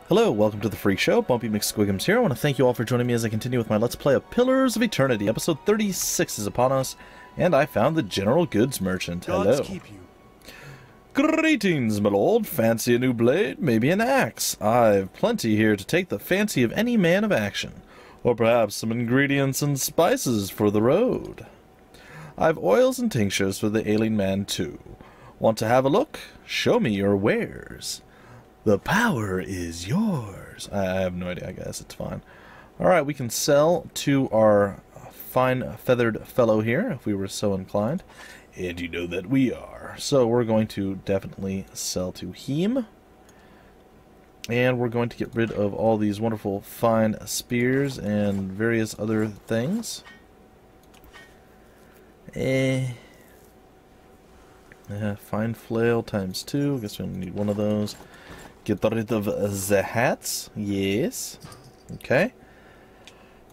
Hello, welcome to the Freak Show. Bumpy McSquigums here. I want to thank you all for joining me as I continue with my Let's Play of Pillars of Eternity. Episode 36 is upon us, and I found the General Goods Merchant. Hello. Keep you. Greetings, my lord. Fancy a new blade? Maybe an axe. I've plenty here to take the fancy of any man of action. Or perhaps some ingredients and spices for the road. I've oils and tinctures for the ailing man, too. Want to have a look? Show me your wares. The power is yours. I have no idea, I guess. It's fine. Alright, we can sell to our fine feathered fellow here, if we were so inclined. And you know that we are. So we're going to definitely sell to him. And we're going to get rid of all these wonderful fine spears and various other things. Fine flail times 2. I guess we only need one of those. Get rid of the hats. Yes. Okay.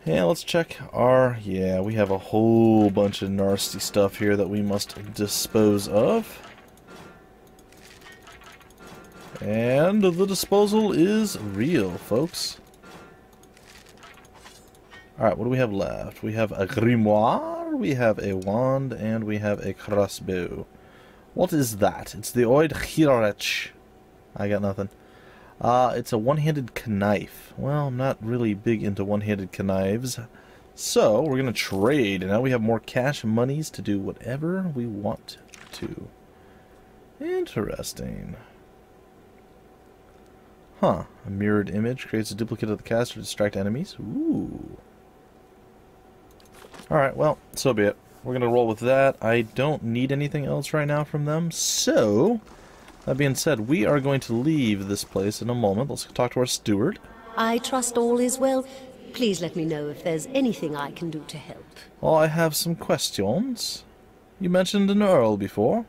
Yeah, let's check our... Yeah, we have a whole bunch of nasty stuff here that we must dispose of. And the disposal is real, folks. Alright, what do we have left? We have a grimoire, we have a wand, and we have a crossbow. What is that? It's the Oid Hirarech. I got nothing. It's a one-handed knife. Well, I'm not really big into one-handed knives. So, we're going to trade. And now we have more cash monies to do whatever we want to. Interesting. Huh. A mirrored image creates a duplicate of the cast to distract enemies. Ooh. Alright, well, so be it. We're going to roll with that. I don't need anything else right now from them. So... that being said, we are going to leave this place in a moment. Let's talk to our steward. I trust all is well. Please let me know if there's anything I can do to help. Oh, I have some questions. You mentioned an earl before.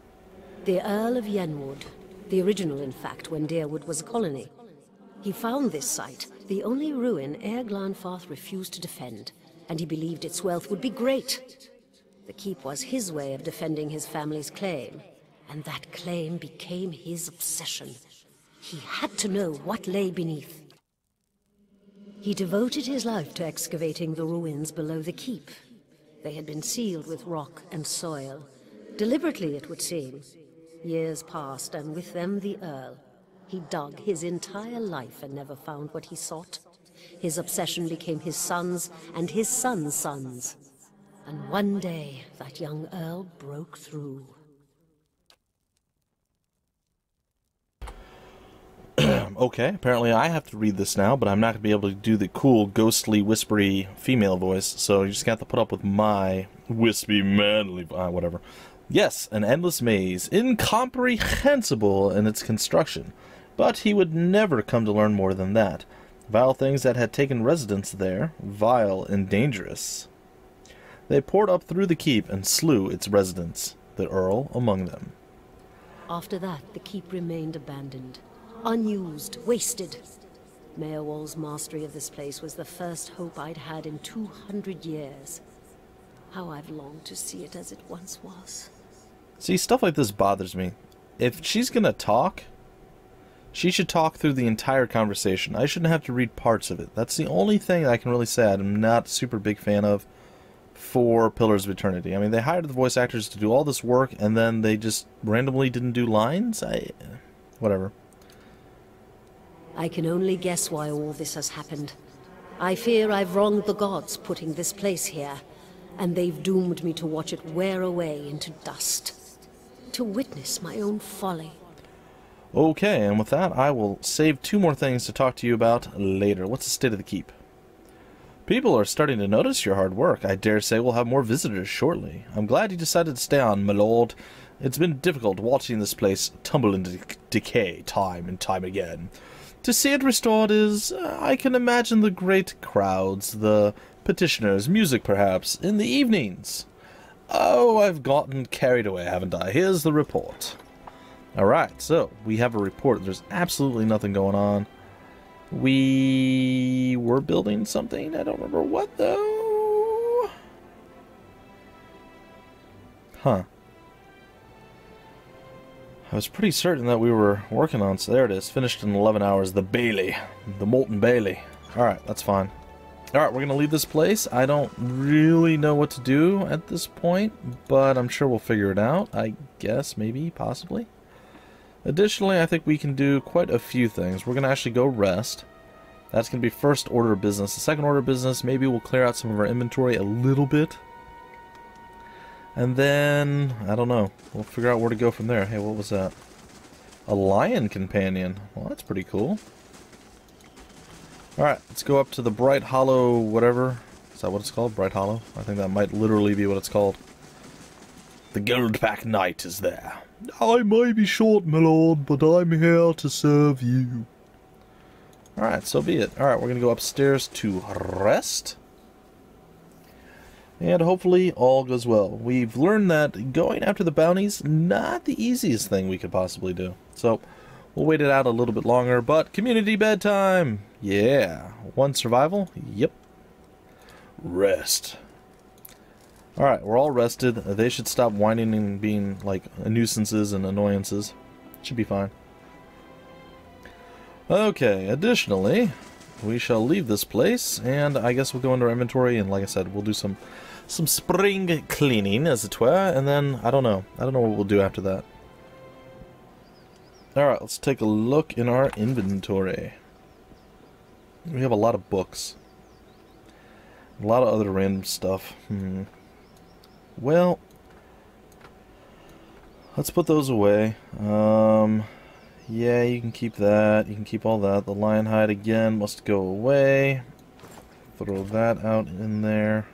The Earl of Yenwood. The original, in fact, when Deerwood was a colony. He found this site, the only ruin Ere Glanfarth refused to defend, and he believed its wealth would be great. The keep was his way of defending his family's claim. And that claim became his obsession. He had to know what lay beneath. He devoted his life to excavating the ruins below the keep. They had been sealed with rock and soil. Deliberately, it would seem. Years passed, and with them the Earl. He dug his entire life and never found what he sought. His obsession became his sons and his sons' sons. And one day, that young Earl broke through. Okay, apparently I have to read this now, but I'm not going to be able to do the cool, ghostly, whispery female voice, so you just got to put up with my wispy, manly... whatever. Yes, an endless maze, incomprehensible in its construction, but he would never come to learn more than that. Vile things that had taken residence there, vile and dangerous. They poured up through the keep and slew its residents, the Earl among them. After that, the keep remained abandoned. Unused, wasted. Mayorwall's mastery of this place was the first hope I'd had in 200 years. How I've longed to see it as it once was. See, stuff like this bothers me. If she's gonna talk, she should talk through the entire conversation. I shouldn't have to read parts of it. That's the only thing I can really say I'm not a super big fan of for Pillars of Eternity. I mean, they hired the voice actors to do all this work, and then they just randomly didn't do lines? Whatever. I can only guess why all this has happened. I fear I've wronged the gods putting this place here, and they've doomed me to watch it wear away into dust. To witness my own folly. Okay, and with that, I will save 2 more things to talk to you about later. What's the state of the keep? People are starting to notice your hard work. I dare say we'll have more visitors shortly. I'm glad you decided to stay on, my lord. It's been difficult watching this place tumble into decay time and time again. To see it restored is, I can imagine the great crowds, the petitioners, music perhaps, in the evenings. Oh, I've gotten carried away, haven't I? Here's the report. Alright, so, we have a report. There's absolutely nothing going on. We were building something. I don't remember what, though. Huh. I was pretty certain that we were working on, so there it is. Finished in 11 hours. The Bailey. The Molten Bailey. Alright, that's fine. Alright, we're going to leave this place. I don't really know what to do at this point, but I'm sure we'll figure it out. I guess, maybe, possibly. Additionally, I think we can do quite a few things. We're going to actually go rest. That's going to be first order of business. The second order of business, maybe we'll clear out some of our inventory a little bit. And then, I don't know. We'll figure out where to go from there. Hey, what was that? A lion companion. Well, that's pretty cool. Alright, let's go up to the Bright Hollow whatever. Is that what it's called? Bright Hollow? I think that might literally be what it's called. The Guildpack Knight is there. I may be short, my lord, but I'm here to serve you. Alright, so be it. Alright, we're going to go upstairs to rest. And hopefully all goes well. We've learned that going after the bounties, not the easiest thing we could possibly do. So, we'll wait it out a little bit longer, but community bedtime! Yeah. 1 survival? Yep. Rest. Alright, we're all rested. They should stop whining and being, like, nuisances and annoyances. Should be fine. Okay, additionally, we shall leave this place, and I guess we'll go into our inventory, and like I said, we'll do some spring cleaning, as it were, and then, I don't know. I don't know what we'll do after that. Alright, let's take a look in our inventory. We have a lot of books. A lot of other random stuff. Well, let's put those away. Yeah, you can keep that. You can keep all that. The lion hide again must go away. Throw that out in there.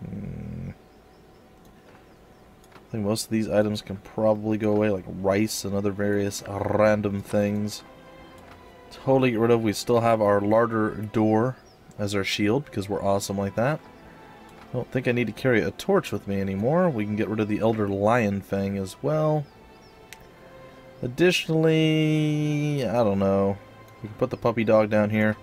I think most of these items can probably go away, like rice and other various random things. Totally get rid of. We still have our larder door as our shield because we're awesome like that. I don't think I need to carry a torch with me anymore. We can get rid of the Elder Lion Fang as well. Additionally, I don't know. We can put the puppy dog down here.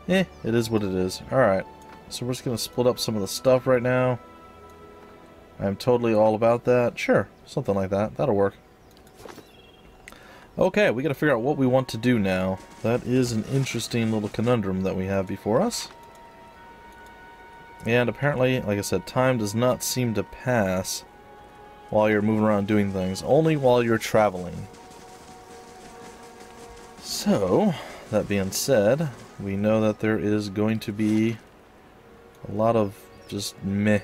It is what it is. Alright, so we're just going to split up some of the stuff right now. I'm totally all about that. Sure, something like that. That'll work. Okay, we got to figure out what we want to do now. That is an interesting little conundrum that we have before us. And apparently, like I said, time does not seem to pass while you're moving around doing things. Only while you're traveling. So, that being said, we know that there is going to be a lot of just meh.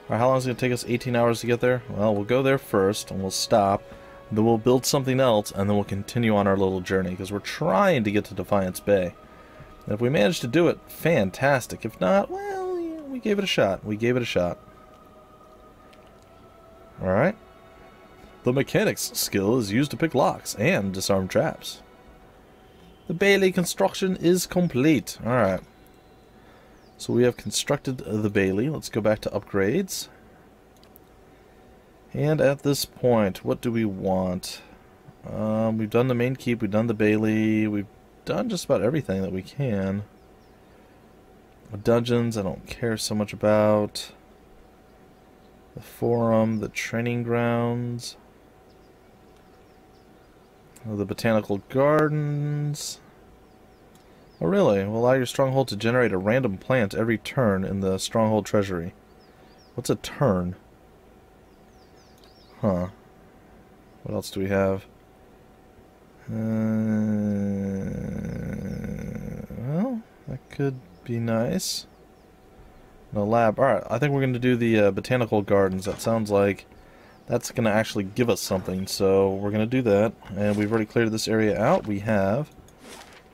Alright, how long is it going to take us? 18 hours to get there? Well, we'll go there first, and we'll stop. Then we'll build something else, and then we'll continue on our little journey, because we're trying to get to Defiance Bay. And if we manage to do it, fantastic. If not, well, yeah, we gave it a shot. We gave it a shot. Alright. The mechanics skill is used to pick locks and disarm traps. The Bailey construction is complete. Alright. So we have constructed the Bailey. Let's go back to upgrades. And at this point, what do we want? We've done the main keep, we've done the Bailey, we've done just about everything that we can. Dungeons, I don't care so much about. The forum, the training grounds. The botanical gardens. Oh really? Will allow your stronghold to generate a random plant every turn in the stronghold treasury. What's a turn? Huh. What else do we have? Well, that could be nice. No lab. Alright, I think we're going to do the botanical gardens. That sounds like that's going to actually give us something. So we're going to do that. And we've already cleared this area out. We have.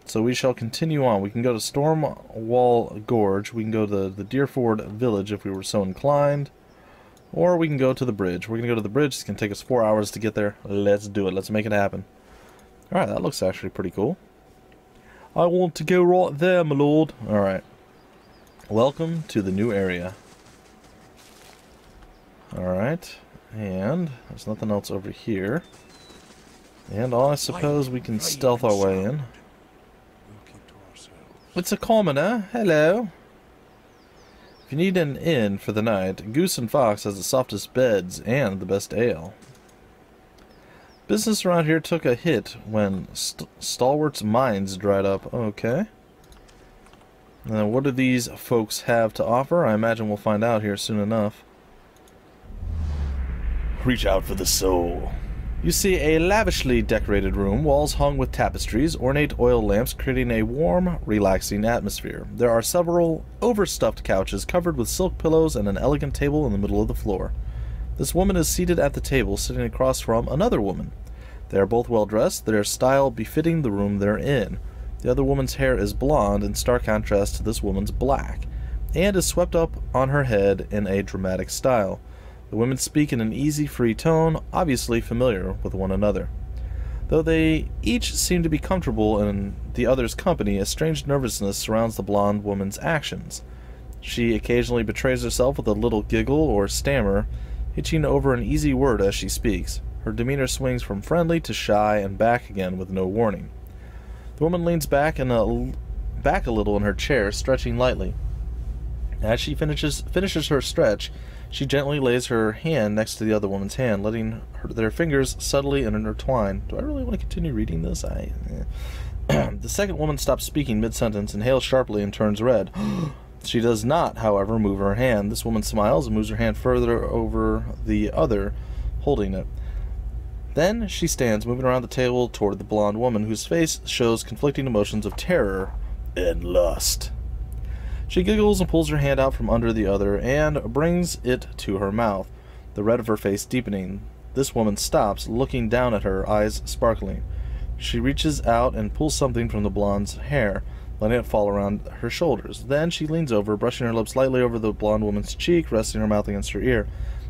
So we shall continue on. We can go to Stormwall Gorge. We can go to the Deerford Village if we were so inclined. Or we can go to the bridge. We're going to go to the bridge. It's going to take us 4 hours to get there. Let's do it. Let's make it happen. Alright, that looks actually pretty cool. I want to go right there, my lord. Alright. Welcome to the new area. Alright. And there's nothing else over here. And I suppose we can stealth our way in. It's a commoner. Hello. If you need an inn for the night, Goose and Fox has the softest beds and the best ale. Business around here took a hit when Stalwart's mines dried up. Okay. Now, what do these folks have to offer? I imagine we'll find out here soon enough. Reach out for the soul. You see a lavishly decorated room, walls hung with tapestries, ornate oil lamps creating a warm, relaxing atmosphere. There are several overstuffed couches covered with silk pillows and an elegant table in the middle of the floor. This woman is seated at the table, sitting across from another woman. They are both well dressed, their style befitting the room they're in. The other woman's hair is blonde, in stark contrast to this woman's black, and is swept up on her head in a dramatic style. The women speak in an easy, free tone, obviously familiar with one another. Though they each seem to be comfortable in the other's company, a strange nervousness surrounds the blonde woman's actions. She occasionally betrays herself with a little giggle or stammer, hitching over an easy word as she speaks. Her demeanor swings from friendly to shy and back again with no warning. The woman leans back a little in her chair, stretching lightly. As she finishes her stretch, she gently lays her hand next to the other woman's hand, letting their fingers subtly intertwine. Do I really want to continue reading this? The second woman stops speaking mid-sentence, inhales sharply, and turns red. She does not, however, move her hand. This woman smiles and moves her hand further over the other, holding it. Then she stands, moving around the table toward the blonde woman, whose face shows conflicting emotions of terror and lust. She giggles and pulls her hand out from under the other and brings it to her mouth, the red of her face deepening. This woman stops, looking down at her, eyes sparkling. She reaches out and pulls something from the blonde's hair, letting it fall around her shoulders. Then she leans over, brushing her lips lightly over the blonde woman's cheek, resting her mouth against her ear.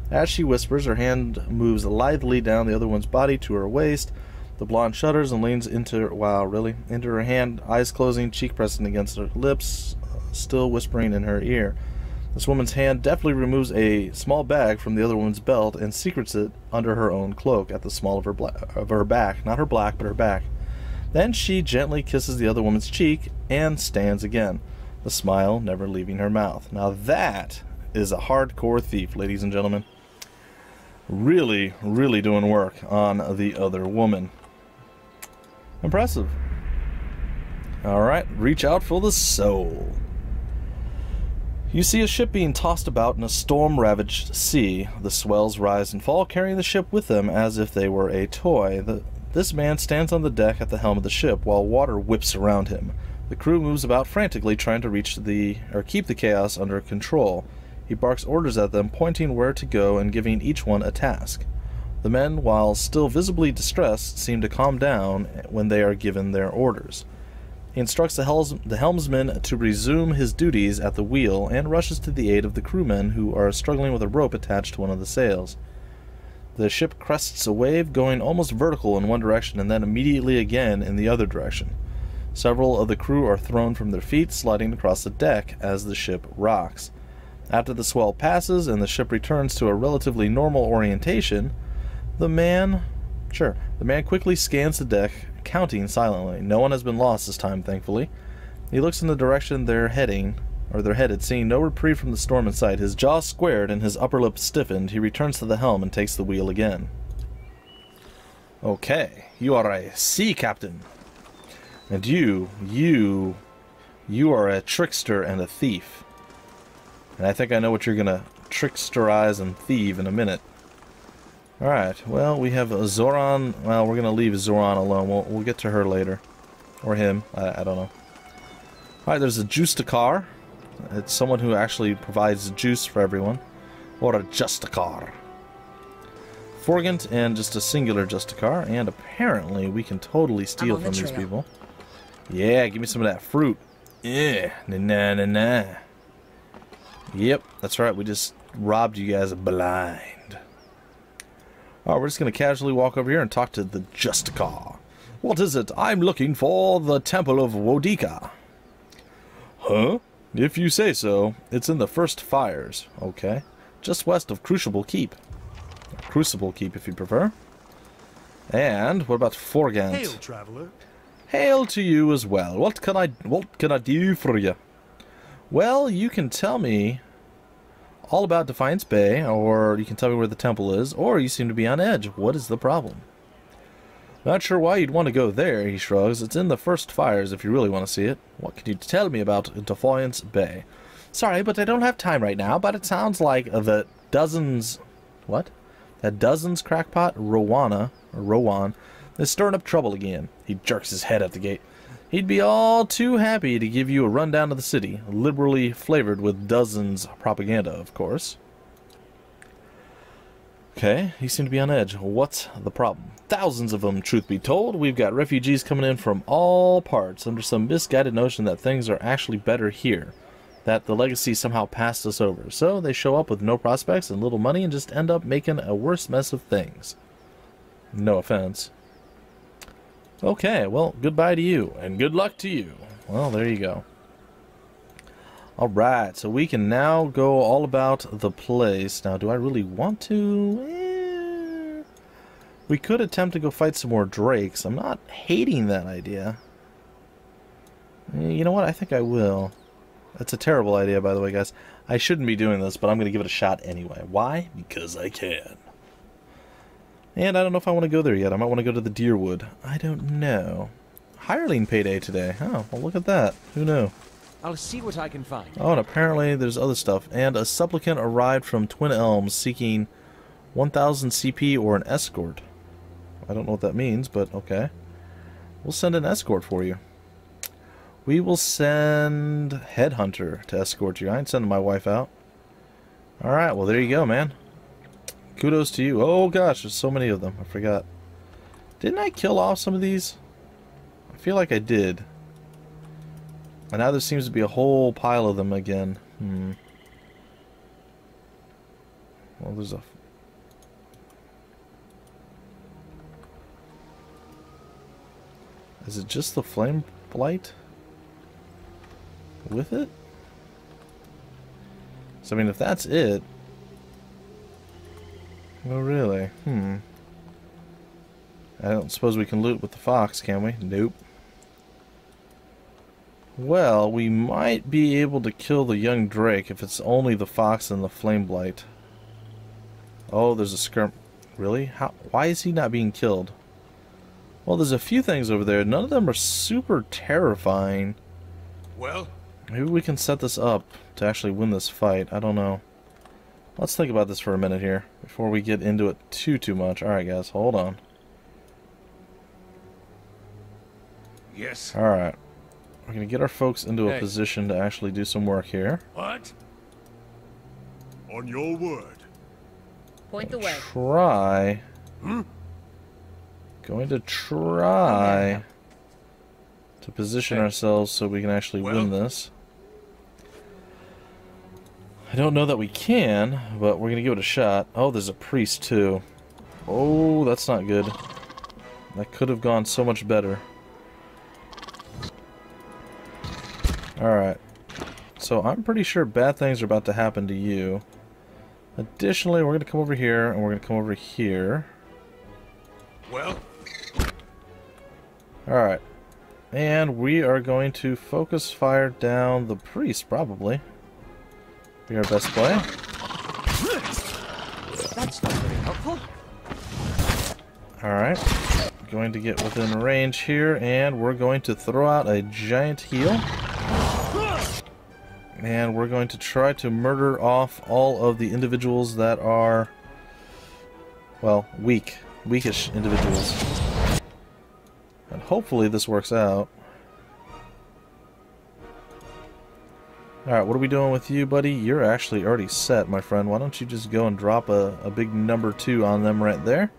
As she whispers, her hand moves lithely down the other one's body to her waist. The blonde shudders and leans into her hand, eyes closing, cheek pressing against her lips, still whispering in her ear. This woman's hand deftly removes a small bag from the other woman's belt and secretes it under her own cloak at the small of her back. Not her black, but her back. Then she gently kisses the other woman's cheek and stands again, the smile never leaving her mouth. Now that is a hardcore thief, ladies and gentlemen. Really, really doing work on the other woman. Impressive. Alright, reach out for the soul. You see a ship being tossed about in a storm-ravaged sea. The swells rise and fall, carrying the ship with them as if they were a toy. This man stands on the deck at the helm of the ship, while water whips around him. The crew moves about frantically, trying to keep the chaos under control. He barks orders at them, pointing where to go and giving each one a task. The men, while still visibly distressed, seem to calm down when they are given their orders. He instructs the helmsman to resume his duties at the wheel and rushes to the aid of the crewmen who are struggling with a rope attached to one of the sails. The ship crests a wave, going almost vertical in one direction and then immediately again in the other direction. Several of the crew are thrown from their feet, sliding across the deck as the ship rocks. After the swell passes and the ship returns to a relatively normal orientation, the man quickly scans the deck, counting silently. No one has been lost this time, thankfully. He looks in the direction they're headed, seeing no reprieve from the storm in sight. His jaw squared and his upper lip stiffened. He returns to the helm and takes the wheel again. Okay, you are a sea captain. And you are a trickster and a thief. And I think I know what you're gonna tricksterize and thieve in a minute. Alright, well, we have Zoran. Well, we're gonna leave Zoran alone. We'll get to her later. Or him. I don't know. Alright, there's a Justicar. It's someone who actually provides juice for everyone. Or a Justicar. Forgant and just a singular Justicar. And apparently we can totally steal from these people. Yeah, give me some of that fruit. Yeah, na. Yep, that's right. We just robbed you guys blind. Alright, we're just going to casually walk over here and talk to the Justicar. What is it? I'm looking for the Temple of Wodika. Huh? If you say so. It's in the First Fires. Okay. Just west of Crucible Keep. Crucible Keep, if you prefer. And what about Forgant? Hail, traveler. Hail to you as well. What can I do for you? Well, you can tell me all about Defiance Bay, or you can tell me where the temple is, or you seem to be on edge. What is the problem? Not sure why you'd want to go there, he shrugs. It's in the first fires if you really want to see it. What can you tell me about Defiance Bay? Sorry, but I don't have time right now, but it sounds like the dozens... What? That dozens crackpot, Rowan, is stirring up trouble again. He jerks his head at the gate. He'd be all too happy to give you a rundown of the city, liberally flavored with dozens propaganda, of course. Okay, he seemed to be on edge. What's the problem? Thousands of them, truth be told. We've got refugees coming in from all parts under some misguided notion that things are actually better here. That the legacy somehow passed us over. So they show up with no prospects and little money and just end up making a worse mess of things. No offense. Okay, well, goodbye to you, and good luck to you. Well, there you go. Alright, so we can now go all about the place. Now, do I really want to? We could attempt to go fight some more drakes. I'm not hating that idea. You know what? I think I will. That's a terrible idea, by the way, guys. I shouldn't be doing this, but I'm going to give it a shot anyway. Why? Because I can. And I don't know if I want to go there yet. I might want to go to the Deerwood. I don't know. Hireling payday today. Oh, well, look at that. Who knew? I'll see what I can find. Oh, and apparently there's other stuff. And a supplicant arrived from Twin Elms seeking 1,000 CP or an escort. I don't know what that means, but okay. We'll send an escort for you. We will send Headhunter to escort you. I ain't sending my wife out. Alright, well there you go, man. Kudos to you. Oh gosh, there's so many of them. I forgot. Didn't I kill off some of these? I feel like I did. And now there seems to be a whole pile of them again. Well, there's a... Is it just the flame blight? With it? So, I mean, if that's it... Oh, really? I don't suppose we can loot with the fox, can we? Nope. Well, we might be able to kill the young drake if it's only the fox and the flame blight. Oh, there's a skirm... Really? How? Why is he not being killed? Well, there's a few things over there. None of them are super terrifying. Well? Maybe we can set this up to actually win this fight. I don't know. Let's think about this for a minute here before we get into it too much. Alright, guys, hold on. Yes. Alright. We're going to get our folks into a position to actually do some work here. What? On your word. Point the way. Try. Going to try to position ourselves so we can actually win this. I don't know that we can, but we're going to give it a shot. Oh, there's a priest too. Oh, that's not good. That could have gone so much better. Alright. So I'm pretty sure bad things are about to happen to you. Additionally, we're going to come over here, and we're going to come over here. Well? Alright. And we are going to focus fire down the priest, probably. Be our best play. That's not very helpful. Alright. Going to get within range here, and we're going to throw out a giant heal. And we're going to try to murder off all of the individuals that are, well, weakish individuals. And hopefully this works out. Alright, what are we doing with you, buddy? You're actually already set, my friend. Why don't you just go and drop a big number 2 on them right there?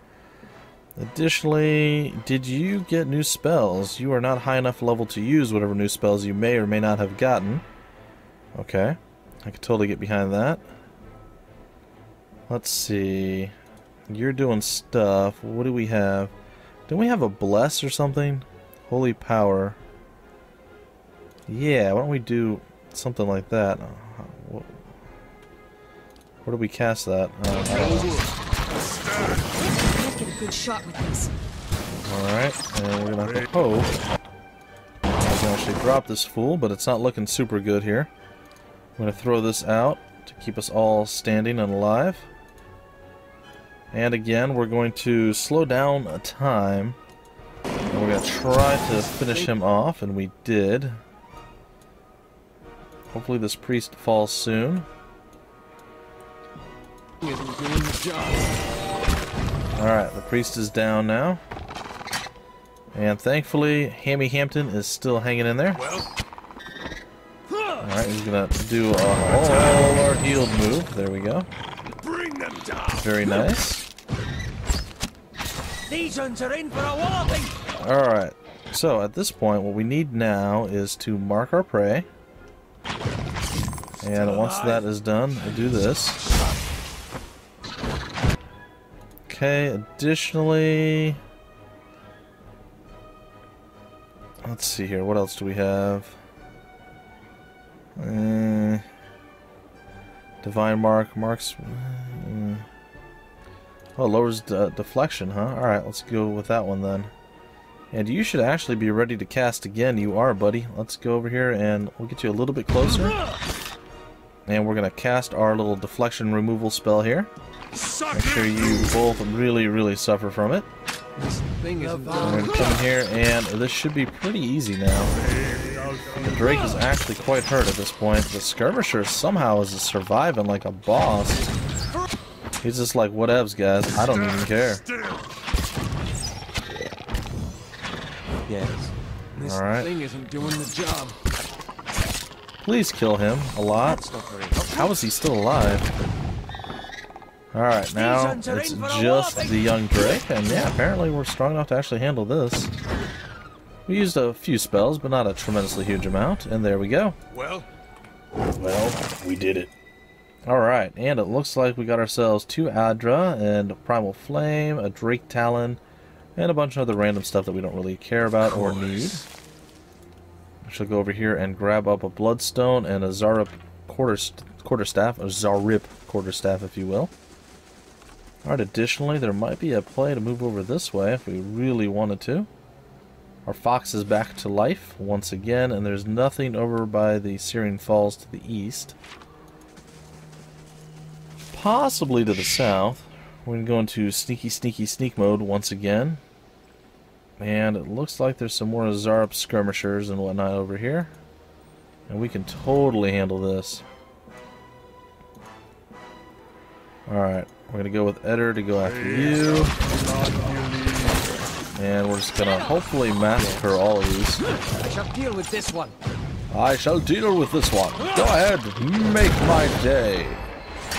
Additionally, did you get new spells? You are not high enough level to use whatever new spells you may or may not have gotten. Okay, I can totally get behind that. Let's see. You're doing stuff. What do we have? Don't we have a bless or something? Holy power. Yeah, why don't we do something like that? Where do we cast that? Let's get a good shot with this. Alright, and we're gonna have to hope I can actually drop this fool, but it's not looking super good here. I'm going to throw this out to keep us all standing and alive. And again, we're going to slow down a time we're going to try to finish him off, and we did. Hopefully this priest falls soon. Alright, the priest is down now. And thankfully, Hammy Hampton is still hanging in there. Alright, he's gonna do all our healed move. There we go. Bring them down. Very nice. These ones are in for a walloping. Alright, so at this point, what we need now is to mark our prey. And once that is done, we'll do this. Okay, additionally... Let's see here, what else do we have? Divine Mark, marks... Oh, lowers deflection, huh? Alright, let's go with that one then. And you should actually be ready to cast again. You are, buddy. Let's go over here and we'll get you a little bit closer. And we're going to cast our little deflection removal spell here. Make sure you both really, really suffer from it. We're going to come in here and this should be pretty easy now. The Drake is actually quite hurt at this point. The Skirmisher somehow is surviving like a boss. He's just like, whatevs, guys. I don't even care. Yes. This thing isn't doing the job. Please kill him a lot. How is he still alive? Alright, now it's just the young Drake, and yeah, apparently we're strong enough to actually handle this. We used a few spells, but not a tremendously huge amount, and there we go. Well, we did it. Alright, and it looks like we got ourselves 2 Adra, and a Primal Flame, a Drake Talon, and a bunch of other random stuff that we don't really care about or need. I shall go over here and grab up a Bloodstone and a Zarip quarterstaff, a Zarip quarterstaff, if you will. Alright, additionally, there might be a play to move over this way if we really wanted to. Our fox is back to life once again, and there's nothing over by the Syrian Falls to the east. Possibly to the south. We're going to go into sneaky, sneaky, sneak mode once again. And it looks like there's some more Zarp skirmishers and whatnot over here. And we can totally handle this. Alright, we're going to go with Eder to go after you. And we're just going to hopefully massacre all of these. I shall deal with this one. I shall deal with this one. Go ahead, make my day.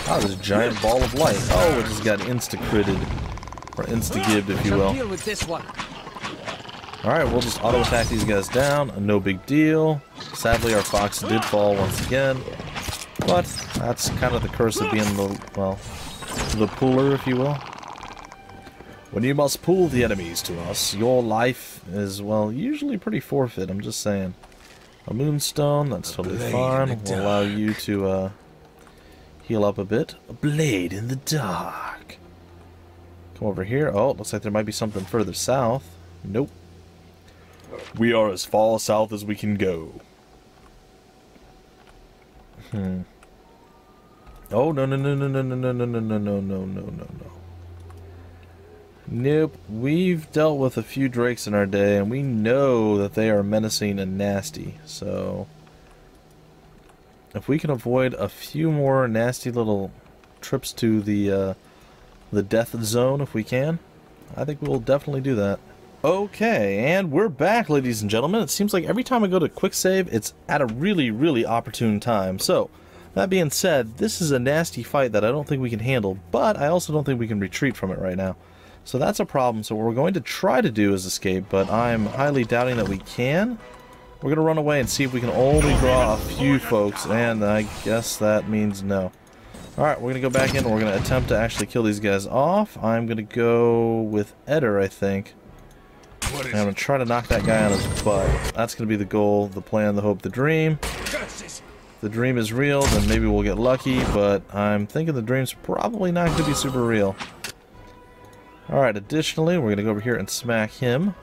Oh, this giant ball of light. Oh, it just got insta-critted. Or insta-gibbed, if you will. Deal with this one. Alright, we'll just auto-attack these guys down. No big deal. Sadly, our fox did fall once again. But that's kind of the curse of being the, well, the pooler, if you will. When you must pool the enemies to us, your life is, well, usually pretty forfeit, I'm just saying. A moonstone, that's totally fine. We'll allow you to, heal up a bit. A blade in the dark. Come over here. Oh, looks like there might be something further south. Nope. We are as far south as we can go. Oh, no, no, no, no, no, no, no, no, no, no, no, no, no, no. Nope. We've dealt with a few drakes in our day, and we know that they are menacing and nasty, so... if we can avoid a few more nasty little trips to the death zone, if we can, I think we'll definitely do that. Okay, and we're back, ladies and gentlemen. It seems like every time I go to quick save, it's at a really, really opportune time. So, that being said, this is a nasty fight that I don't think we can handle, but I also don't think we can retreat from it right now. So that's a problem. So what we're going to try to do is escape, but I'm highly doubting that we can. We're going to run away and see if we can only draw a few folks, and I guess that means no. Alright, we're going to go back in and we're going to attempt to actually kill these guys off. I'm going to go with Eder, I think. And I'm going to try to knock that guy on his butt. That's going to be the goal, the plan, the hope, the dream. If the dream is real, then maybe we'll get lucky, but I'm thinking the dream's probably not going to be super real. Alright, additionally, we're going to go over here and smack him.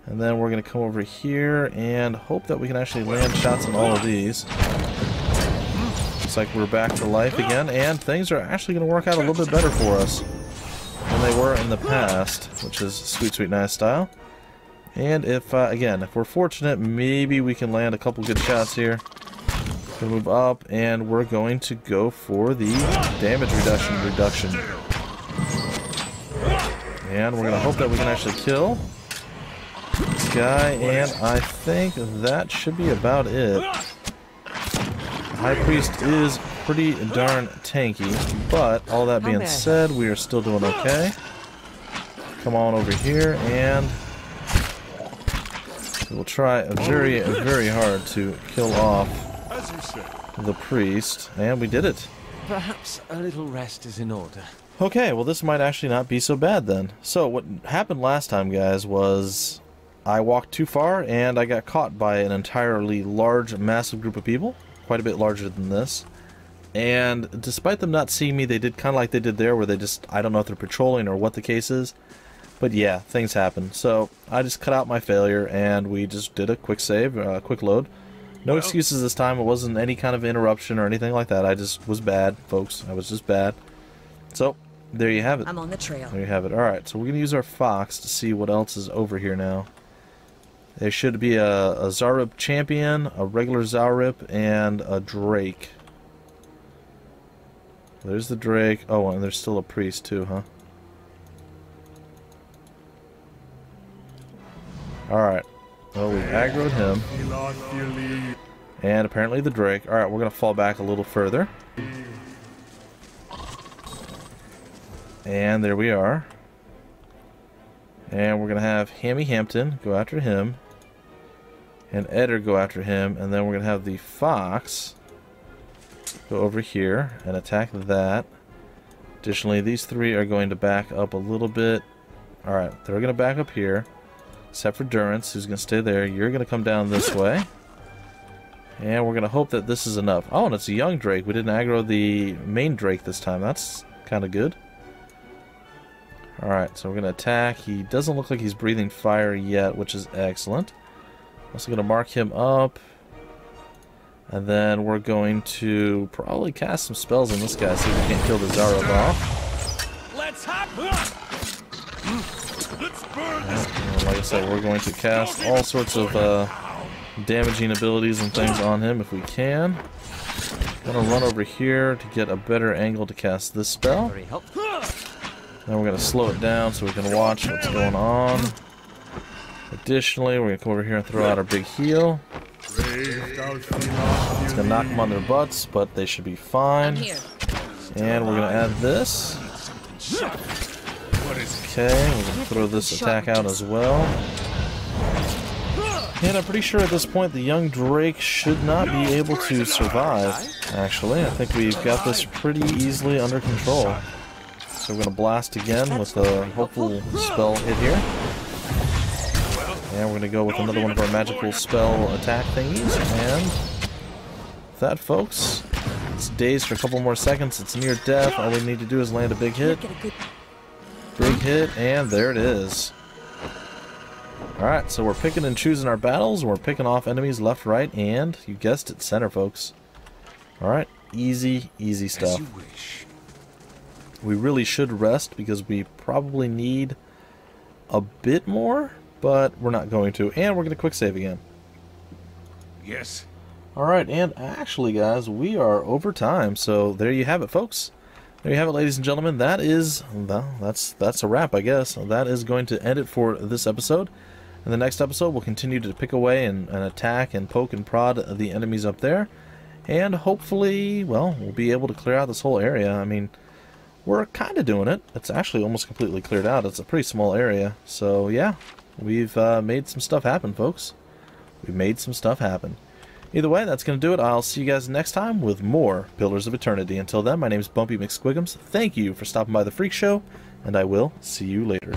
And then we're going to come over here and hope that we can actually land shots on all of these. Looks like we're back to life again, and things are actually going to work out a little bit better for us. than they were in the past, which is sweet, sweet, nice style. And if, again, if we're fortunate, maybe we can land a couple good shots here. We'll move up, and we're going to go for the damage reduction. And we're going to hope that we can actually kill this guy, and I think that should be about it. High Priest is pretty darn tanky, but all that being said, we are still doing okay. Come on over here, and we'll try very, very hard to kill off the priest, and we did it. Perhaps a little rest is in order. Okay, well this might actually not be so bad then. So what happened last time, guys, was I walked too far and I got caught by an entirely large, massive group of people. Quite a bit larger than this. And despite them not seeing me, they did kind of like they did there, where they just, I don't know if they're patrolling or what the case is. But yeah, things happen. So I just cut out my failure and we just did a quick save, quick load. No excuses this time. It wasn't any kind of interruption or anything like that. I just was bad, folks. I was just bad. So there you have it. I'm on the trail. There you have it. Alright, so we're going to use our fox to see what else is over here now. There should be a Zarip champion, a regular Zarip, and a Drake. There's the Drake. Oh, and there's still a priest too, huh? Alright. Well, we've aggroed him. And apparently the Drake. Alright, we're going to fall back a little further. And there we are. And we're going to have Hammy Hampton go after him. And Eder go after him. And then we're going to have the Fox go over here and attack that. Additionally, these three are going to back up a little bit. Alright, they're going to back up here. Except for Durance, who's going to stay there. You're going to come down this way. And we're going to hope that this is enough. Oh, and it's a young Drake. We didn't aggro the main Drake this time. That's kind of good. Alright, so we're going to attack. He doesn't look like he's breathing fire yet, which is excellent. Also going to mark him up. And then we're going to probably cast some spells on this guy, see if we can't kill the Zarov off. Let's hop! And like I said, we're going to cast all sorts of damaging abilities and things on him if we can. I'm going to run over here to get a better angle to cast this spell. Then we're going to slow it down so we can watch what's going on. Additionally, we're going to come over here and throw out our big heal. It's going to knock them on their butts, but they should be fine. And we're going to add this. Okay, we're going to throw this attack out as well. And I'm pretty sure at this point the young Drake should not be able to survive, actually. I think we've got this pretty easily under control. So we're going to blast again with a hopeful spell hit here. And we're going to go with another one of our magical spell attack thingies. And that, folks, it's dazed for a couple more seconds. It's near death. All we need to do is land a big hit. Big hit, and there it is. Alright, so we're picking and choosing our battles. We're picking off enemies left, right, and, you guessed it, center, folks. Alright, easy, easy stuff. We really should rest because we probably need a bit more, but we're not going to. And we're going to quick save again. Yes. Alright, and actually, guys, we are over time. So there you have it, folks. There you have it, ladies and gentlemen. That is, well, that's a wrap, I guess. That is going to end it for this episode. In the next episode, we'll continue to pick away and attack and poke and prod the enemies up there. And hopefully, well, we'll be able to clear out this whole area. I mean, we're kind of doing it. It's actually almost completely cleared out. It's a pretty small area. So, yeah, we've made some stuff happen, folks. We've made some stuff happen. Either way, that's going to do it. I'll see you guys next time with more Pillars of Eternity. Until then, my name is Bumpy McSquigums. Thank you for stopping by the Freak Show, and I will see you later.